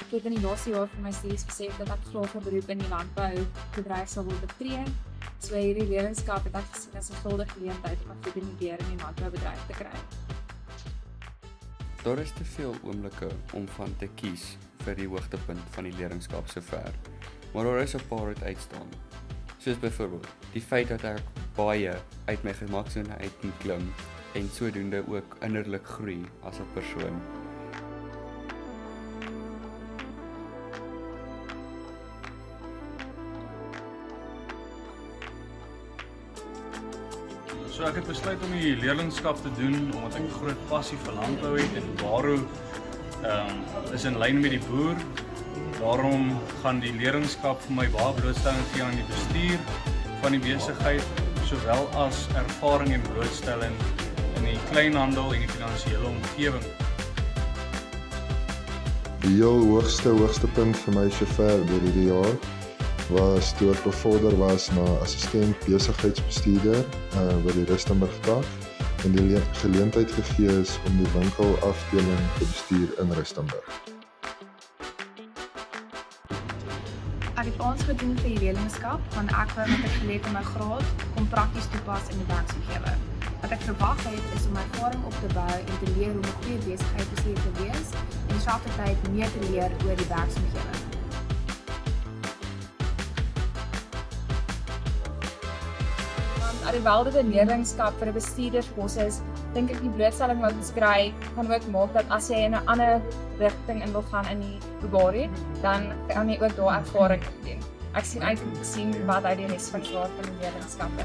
Ek het in die laaste jaar van my studies besef dat ek graag 'n beroep in die landboubedryf sal wil betree. So hierdie leerlingskap het ek gesien as 'n goeie geleentheid om my voet in die deur in die landboubedryf te kry. Daar is te veel oomblikke om van te kies vir die hoogtepunt van die leerlingskap sover, maar daar is 'n paar wat uitstaan. Soos byvoorbeeld, die feit dat ek baie uit my gemaksone uit kan klim en sodoende ook innerlik groei as 'n persoon. So ek het besluit om die leerlingskap te doen omdat ek 'n groot passie vir landbou het en Baro is in lyn met die boer. Daarom gaan die leerlingskap vir my baie blootstelling gee aan die bestuur van die besigheid, sowel as ervaring en blootstelling in die kleinhandel en die finansiële omgewing. Die heel hoogste punt vir my sover deur hierdie jaar was toe ek bevorder was na assistent besigheidsbestuurder by die Rustenburg tak en die geleentheid gegee is om die winkelafdeling te bestuur in Rustenburg. Ek het aangedoen vir die leerlingskap want ek wou wat ek geleer het in my graad kom prakties toepas in die werksomgewing. Wat ek verwag het is om ervaring op te bou en te leer hoe om 'n goeie besigheidsbestuurder te wees en terselfdertyd meer te leer oor die werksomgewing. Alhoewel dit 'n leerlingskap vir 'n bestuurderspos is, dink ek die blootstelling wat ons kry gaan ook maak dat as jy in 'n ander rigting in wil gaan in die openbaar, dan kan jy ook daar ervaring doen. Ek sien uit om te sien wat uit die res van die jaar van die leerlingskap is.